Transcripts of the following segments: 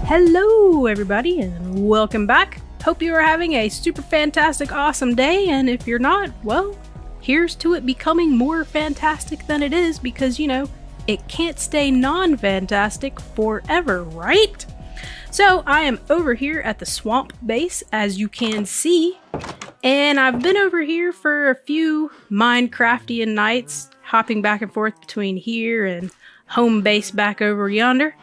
Hello everybody and welcome back. Hope you are having a super fantastic awesome day, and if you're not, well, here's to it becoming more fantastic than it is, because you know, it can't stay non-fantastic forever, right? So I am over here at the swamp base, as you can see, and I've been over here for a few Minecraftian nights, hopping back and forth between here and home base back over yonder.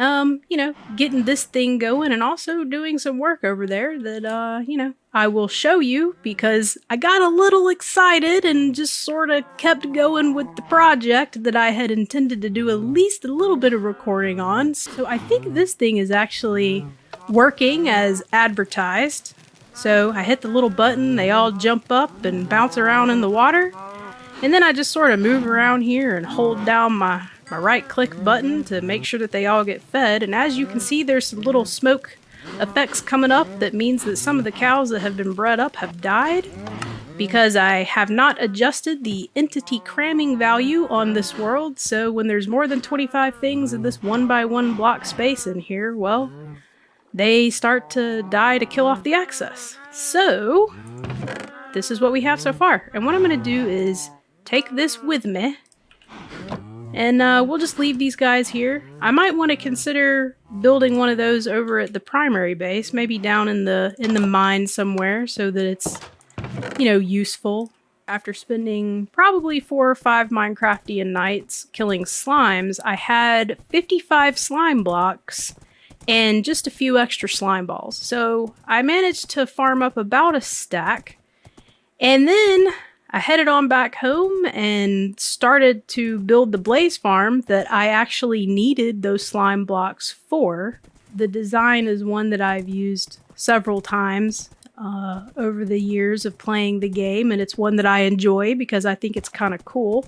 You know, getting this thing going and also doing some work over there that, you know, I will show you because I got a little excited and just sort of kept going with the project that I had intended to do at least a little bit of recording on. So I think this thing is actually working as advertised. So I hit the little button, they all jump up and bounce around in the water. And then I just sort of move around here and hold down my right click button to make sure that they all get fed, and as you can see, there's some little smoke effects coming up. That means that some of the cows that have been bred up have died because I have not adjusted the entity cramming value on this world. So when there's more than 25 things in this 1x1 block space in here, well, they start to die to kill off the excess. So this is what we have so far, and what I'm going to do is take this with me. And we'll just leave these guys here. I might want to consider building one of those over at the primary base, maybe down in the mine somewhere, so that it's, you know, useful. After spending probably 4 or 5 Minecraftian nights killing slimes, I had 55 slime blocks and just a few extra slime balls. So I managed to farm up about a stack, and then I headed on back home and started to build the blaze farm that I actually needed those slime blocks for. The design is one that I've used several times over the years of playing the game, and it's one that I enjoy because I think it's kind of cool.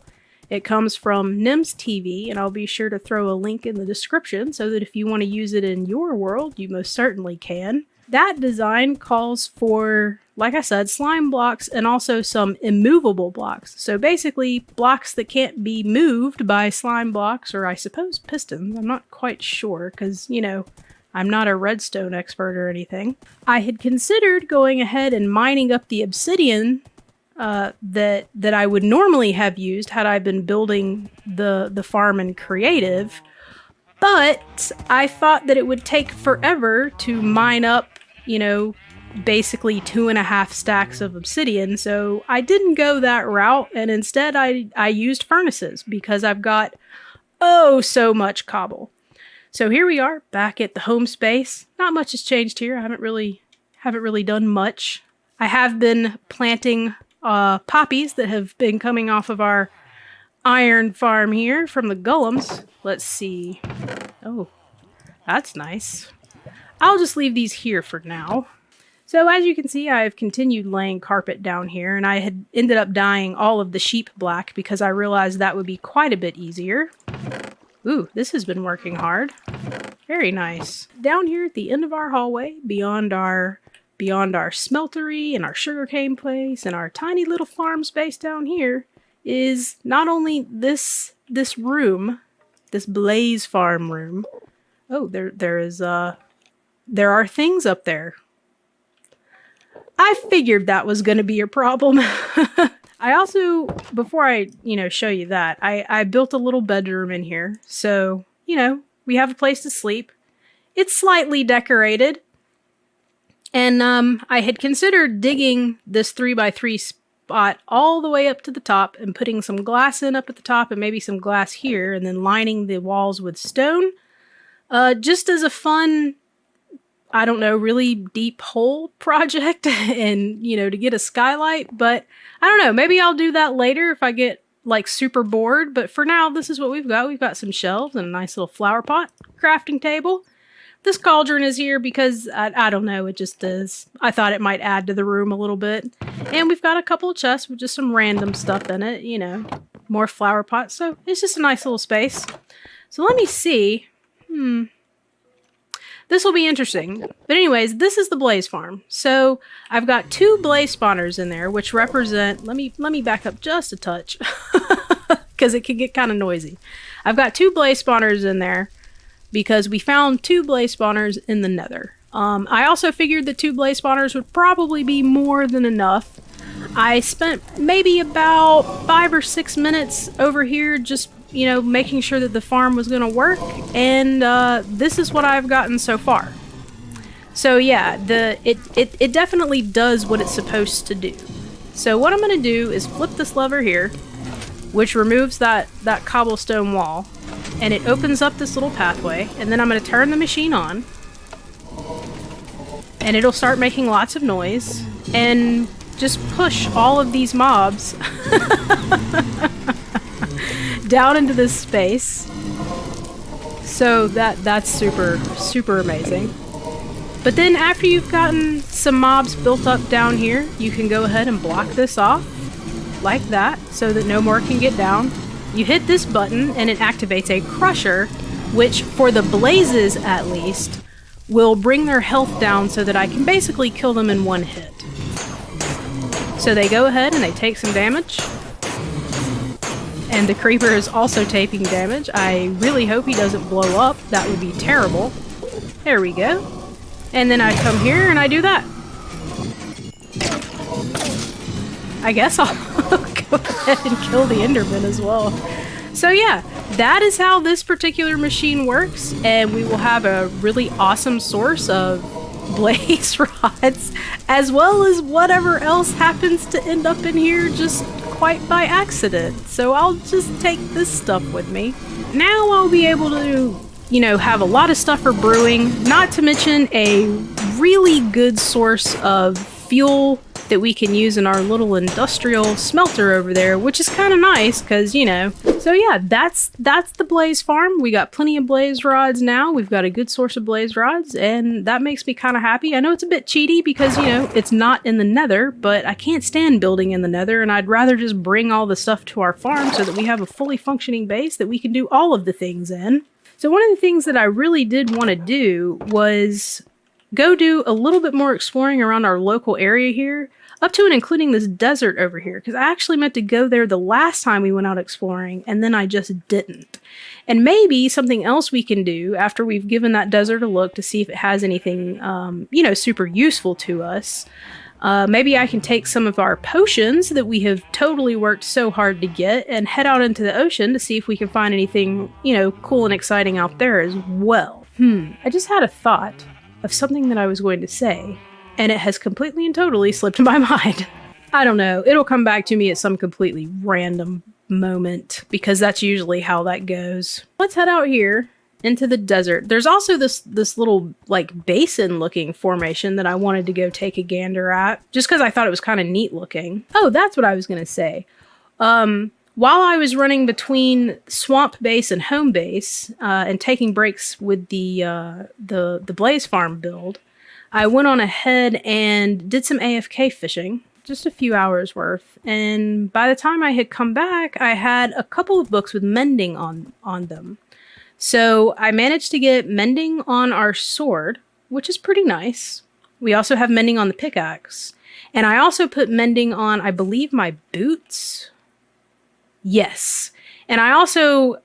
It comes from Nims TV, and I'll be sure to throw a link in the description so that if you want to use it in your world, you most certainly can. That design calls for, like I said, slime blocks and also some immovable blocks. So basically blocks that can't be moved by slime blocks, or I suppose pistons. I'm not quite sure because, you know, I'm not a redstone expert or anything. I had considered going ahead and mining up the obsidian that I would normally have used had I been building the farm in creative. But I thought that it would take forever to mine up, you know, basically 2.5 stacks of obsidian, so I didn't go that route, and instead I used furnaces because I've got oh so much cobble. So here we are back at the home space. Not much has changed here. I haven't really done much. I have been planting poppies that have been coming off of our iron farm here from the golems. Let's see. Oh, that's nice. I'll just leave these here for now. So as you can see, I've continued laying carpet down here, and I had ended up dyeing all of the sheep black because I realized that would be quite a bit easier. Ooh, this has been working hard. Very nice. Down here at the end of our hallway, beyond our smeltery and our sugarcane place and our tiny little farm space down here, is not only this room, this blaze farm room. Oh, there are things up there. I figured that was going to be a problem. I also, before I, you know, show you that, I built a little bedroom in here. So, you know, we have a place to sleep. It's slightly decorated. And I had considered digging this 3x3 spot all the way up to the top and putting some glass in up at the top and maybe some glass here, and then lining the walls with stone. Just as a fun, I don't know, really deep hole project and, you know, to get a skylight. But I don't know, maybe I'll do that later if I get like super bored. But for now, this is what we've got. We've got some shelves and a nice little flower pot, crafting table. This cauldron is here because, I don't know, it just is. I thought it might add to the room a little bit. And we've got a couple of chests with just some random stuff in it, you know, more flower pots. So it's just a nice little space. So let me see. This will be interesting. But anyways, this is the blaze farm. So I've got 2 blaze spawners in there, which represent, let me back up just a touch because it can get kind of noisy. I've got 2 blaze spawners in there because we found 2 blaze spawners in the nether. I also figured that 2 blaze spawners would probably be more than enough. I spent maybe about 5 or 6 minutes over here just, you know, making sure that the farm was going to work, and this is what I've gotten so far. So yeah, it definitely does what it's supposed to do. So what I'm going to do is flip this lever here, which removes that cobblestone wall, and it opens up this little pathway, and then I'm going to turn the machine on, and it'll start making lots of noise, and just push all of these mobs down into this space. So that's super amazing. But then after you've gotten some mobs built up down here, you can go ahead and block this off like that so that no more can get down. You hit this button and it activates a crusher, which for the blazes at least will bring their health down so that I can basically kill them in one hit. So they go ahead and they take some damage. And the creeper is also taking damage. I really hope he doesn't blow up. That would be terrible. There we go. And then I come here and I do that. I guess I'll go ahead and kill the Enderman as well. So yeah, that is how this particular machine works, and we will have a really awesome source of blaze rods, as well as whatever else happens to end up in here just quite by accident. So I'll just take this stuff with me. Now I'll be able to, you know, have a lot of stuff for brewing, not to mention a really good source of fuel that we can use in our little industrial smelter over there, which is kind of nice because, you know. So yeah, that's the blaze farm. We got plenty of blaze rods now. We've got a good source of blaze rods, and that makes me kind of happy. I know it's a bit cheaty because, you know, it's not in the nether, but I can't stand building in the nether, and I'd rather just bring all the stuff to our farm so that we have a fully functioning base that we can do all of the things in. So one of the things that I really did want to do was go do a little bit more exploring around our local area here, up to and including this desert over here, because I actually meant to go there the last time we went out exploring, and then I just didn't. And maybe something else we can do after we've given that desert a look to see if it has anything, you know, super useful to us. Maybe I can take some of our potions that we have totally worked so hard to get and head out into the ocean to see if we can find anything, you know, cool and exciting out there as well. I just had a thought of something that I was going to say, and it has completely and totally slipped my mind. I don't know. It'll come back to me at some completely random moment, because that's usually how that goes. Let's head out here into the desert. There's also this little, like, basin looking formation that I wanted to go take a gander at, just because I thought it was kind of neat looking. Oh, that's what I was going to say. While I was running between swamp base and home base, and taking breaks with the blaze farm build, I went on ahead and did some AFK fishing, just a few hours worth. And by the time I had come back, I had a couple of books with mending on them. So I managed to get mending on our sword, which is pretty nice. We also have mending on the pickaxe. And I also put mending on, I believe, my boots. Yes. And I also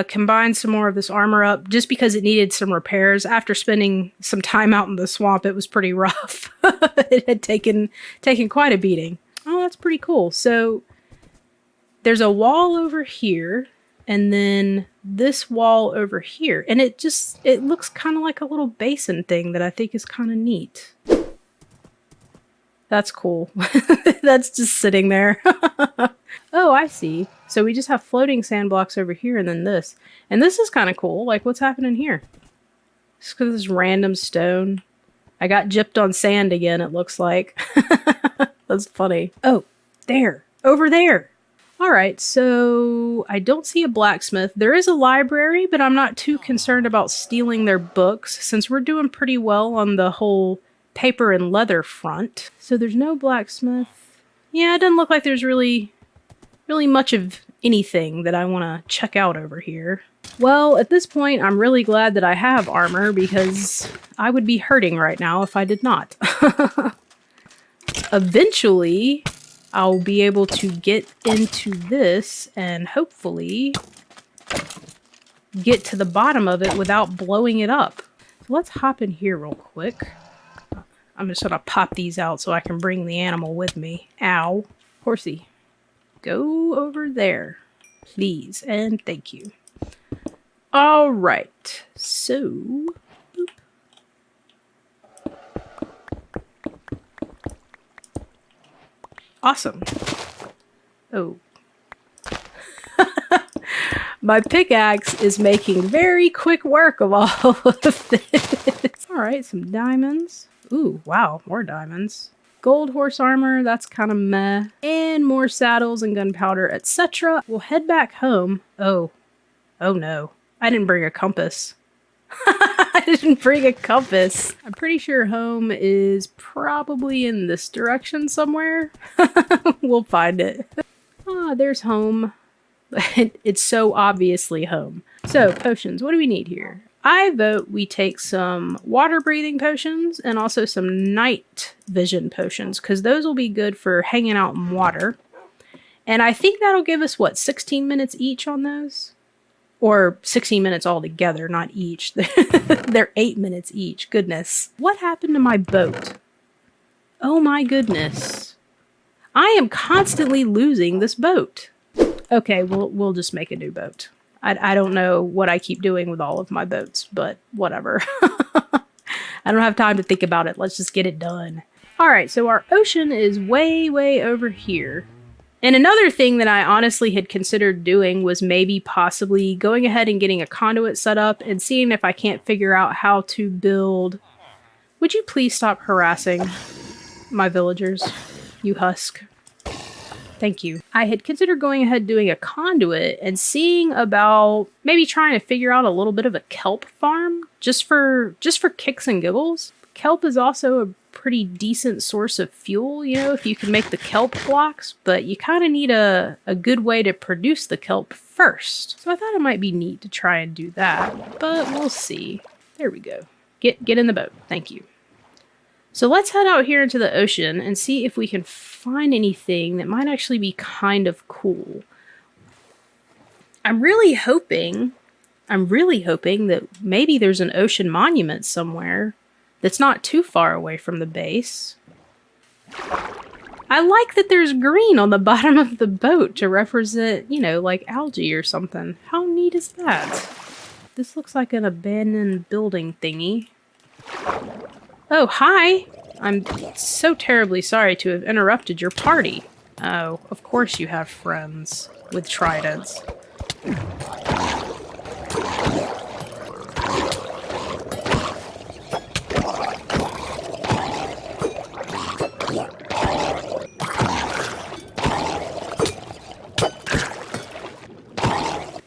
combined some more of this armor up just because it needed some repairs. After spending some time out in the swamp, it was pretty rough. It had taken quite a beating. Oh, that's pretty cool. So there's a wall over here, and then this wall over here. And it looks kind of like a little basin thing that I think is kind of neat. That's cool. That's just sitting there. Oh, I see. So we just have floating sand blocks over here and then this. And this is kind of cool. Like, what's happening here? Just because this random stone. I got gypped on sand again, it looks like. That's funny. Oh, there. Over there. Alright, so I don't see a blacksmith. There is a library, but I'm not too concerned about stealing their books, since we're doing pretty well on the whole paper and leather front. So there's no blacksmith. Yeah, it doesn't look like there's really much of anything that I want to check out over here. Well, at this point, I'm really glad that I have armor, because I would be hurting right now if I did not. Eventually, I'll be able to get into this and hopefully get to the bottom of it without blowing it up. So let's hop in here real quick. I'm just gonna pop these out so I can bring the animal with me. Ow. Horsey, go over there, please, and thank you. All right, so... boop. Awesome. Oh. My pickaxe is making very quick work of all of this. All right, some diamonds. Ooh, wow, more diamonds. Gold horse armor, that's kind of meh. And more saddles and gunpowder, etc. We'll head back home. Oh no. I didn't bring a compass. I didn't bring a compass. I'm pretty sure home is probably in this direction somewhere. We'll find it. Ah, there's home. It's so obviously home. So, potions. What do we need here? I vote we take some water breathing potions and also some night vision potions, because those will be good for hanging out in water. And I think that'll give us, what, 16 minutes each on those? Or 16 minutes altogether, not each. They're 8 minutes each. Goodness. What happened to my boat? Oh my goodness. I am constantly losing this boat. Okay, we'll just make a new boat. I don't know what I keep doing with all of my boats, but whatever. I don't have time to think about it. Let's just get it done. All right, so our ocean is way, way over here. And another thing that I honestly had considered doing was maybe possibly going ahead and getting a conduit set up and seeing if I can't figure out how to build... Would you please stop harassing my villagers, you husk? Thank you. I had considered going ahead doing a conduit and seeing about maybe trying to figure out a little bit of a kelp farm just for kicks and giggles. Kelp is also a pretty decent source of fuel, you know, if you can make the kelp blocks, but you kind of need a good way to produce the kelp first. So I thought it might be neat to try and do that, but we'll see. There we go. Get in the boat. Thank you. So let's head out here into the ocean and see if we can find anything that might actually be kind of cool. I'm really hoping that maybe there's an ocean monument somewhere that's not too far away from the base. I like that there's green on the bottom of the boat to represent, you know, like algae or something. How neat is that? This looks like an abandoned building thingy. Oh, hi! I'm so terribly sorry to have interrupted your party. Oh, of course you have friends with tridents.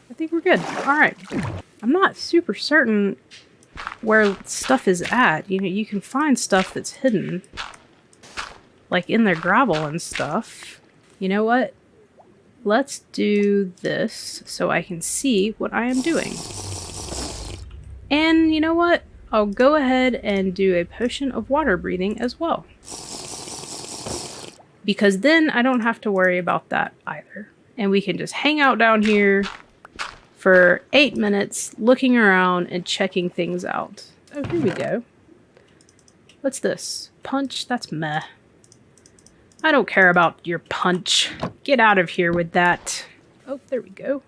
I think we're good. Alright. I'm not super certain where stuff is at. You know, you can find stuff that's hidden, like in their gravel and stuff. You know what? Let's do this so I can see what I am doing. And you know what? I'll go ahead and do a potion of water breathing as well, because then I don't have to worry about that either. And we can just hang out down here for 8 minutes, looking around and checking things out. Oh, here we go. What's this? Punch? That's meh. I don't care about your punch. Get out of here with that. Oh, there we go.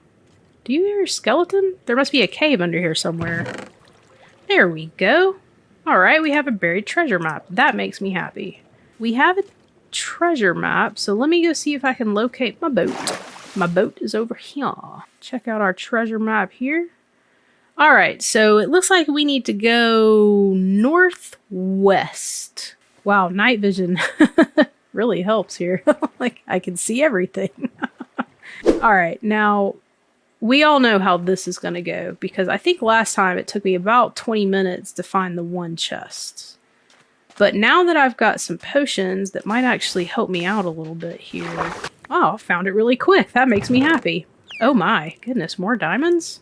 Do you hear a skeleton? There must be a cave under here somewhere. There we go. Alright, we have a buried treasure map. That makes me happy. We have a treasure map, so let me go see if I can locate my boat. My boat is over here. Check out our treasure map here. Alright, so it looks like we need to go northwest. Wow, night vision really helps here. Like, I can see everything. Alright, now, we all know how this is going to go, because I think last time it took me about 20 minutes to find the one chest. But now that I've got some potions that might actually help me out a little bit here. Oh, I found it really quick. That makes me happy. Oh my goodness, more diamonds?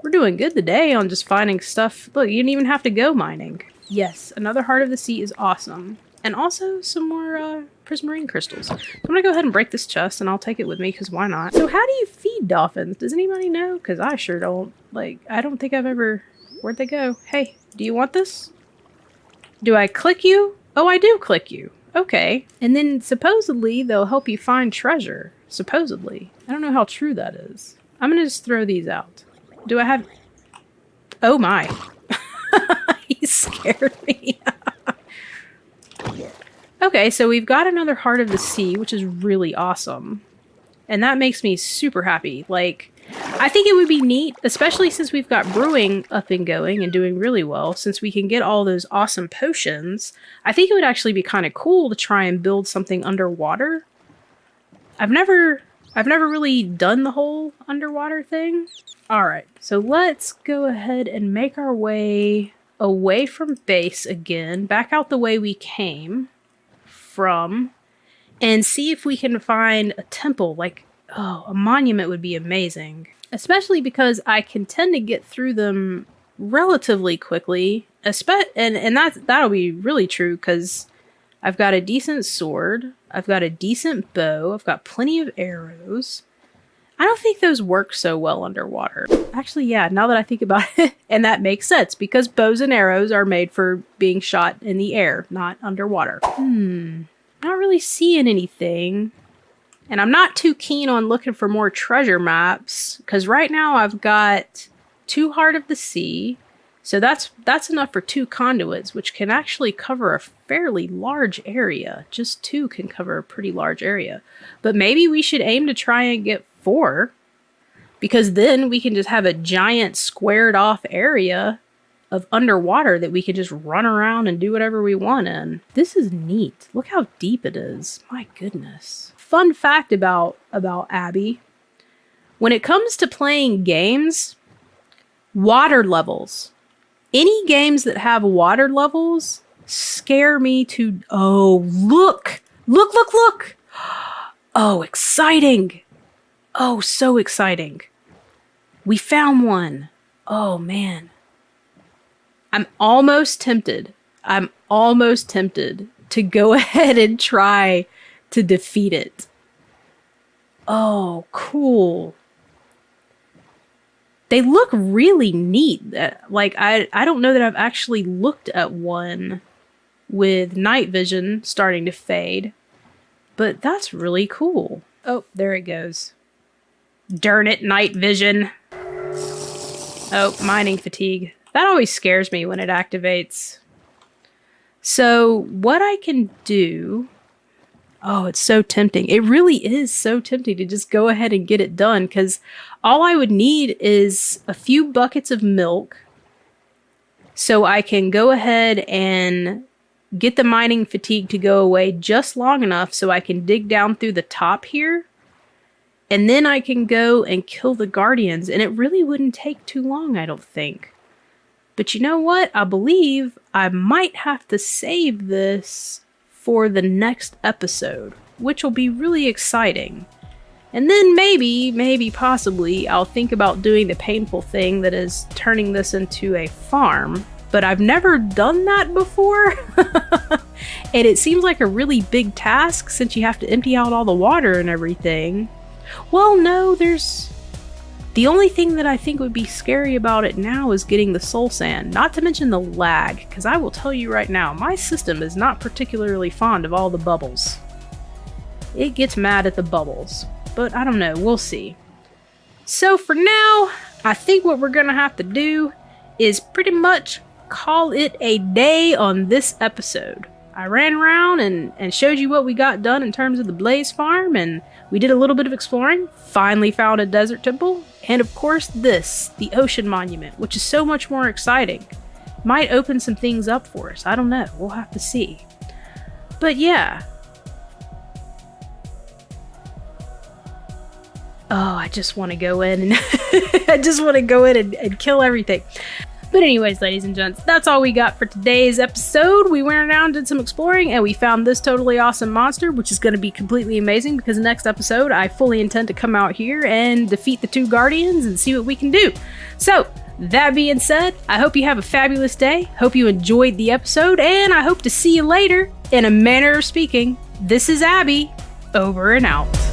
We're doing good today on just finding stuff. Look, you didn't even have to go mining. Yes, another Heart of the Sea is awesome. And also some more prismarine crystals. I'm gonna go ahead and break this chest and I'll take it with me because why not? So how do you feed dolphins? Does anybody know? Because I sure don't. Like, I don't think I've ever... Where'd they go? Hey, do you want this? Do I click you? Oh, I do click you. Okay. And then supposedly they'll help you find treasure. Supposedly. I don't know how true that is. I'm gonna just throw these out. Do I have... Oh my. He scared me. Okay, so we've got another Heart of the Sea, which is really awesome. And that makes me super happy. Like, I think it would be neat, especially since we've got brewing up and going and doing really well, since we can get all those awesome potions. I think it would actually be kind of cool to try and build something underwater. I've never really done the whole underwater thing. All right, so let's go ahead and make our way away from base again, back out the way we came from, and see if we can find a temple. Like, oh, a monument would be amazing. Especially because I can tend to get through them relatively quickly. And that'll be really true because I've got a decent sword. I've got a decent bow. I've got plenty of arrows. I don't think those work so well underwater. Actually, yeah, now that I think about it, and that makes sense because bows and arrows are made for being shot in the air, not underwater. Not really seeing anything. And I'm not too keen on looking for more treasure maps because right now I've got 2 Heart of the Sea. So that's enough for 2 conduits, which can actually cover a fairly large area. Just 2 can cover a pretty large area. But maybe we should aim to try and get 4, because then we can just have a giant squared off area of underwater that we can just run around and do whatever we want in. This is neat. Look how deep it is. My goodness. Fun fact about Abby. When it comes to playing games, water levels. Any games that have water levels scare me to... Oh, look! Look, look, look! Oh, exciting! Oh, so exciting. We found one. Oh, man. I'm almost tempted to go ahead and try to defeat it. Oh, cool. They look really neat. Like, I don't know that I've actually looked at one with night vision starting to fade, but that's really cool. Oh, there it goes. Darn it, night vision. Oh, mining fatigue. That always scares me when it activates. So what I can do... Oh, it's so tempting. It really is so tempting to just go ahead and get it done, because all I would need is a few buckets of milk so I can go ahead and get the mining fatigue to go away just long enough so I can dig down through the top here. And then I can go and kill the guardians, and it really wouldn't take too long, I don't think. But you know what? I believe I might have to save this for the next episode, which will be really exciting. And then maybe possibly, I'll think about doing the painful thing that is turning this into a farm. But I've never done that before. And it seems like a really big task since you have to empty out all the water and everything. Well, no, the only thing that I think would be scary about it now is getting the soul sand, not to mention the lag, because I will tell you right now, my system is not particularly fond of all the bubbles. It gets mad at the bubbles, but I don't know, we'll see. So for now, I think what we're gonna have to do is pretty much call it a day on this episode. I ran around and showed you what we got done in terms of the Blaze Farm, and we did a little bit of exploring, finally found a desert temple, and of course this, the ocean monument, which is so much more exciting. Might open some things up for us, I don't know, we'll have to see. But yeah. Oh, I just want to go in and and kill everything. But anyways, ladies and gents, that's all we got for today's episode. We went around, did some exploring, and we found this totally awesome monster, which is going to be completely amazing because the next episode, I fully intend to come out here and defeat the 2 guardians and see what we can do. So, that being said, I hope you have a fabulous day. Hope you enjoyed the episode, and I hope to see you later. in a manner of speaking, this is Abby, over and out.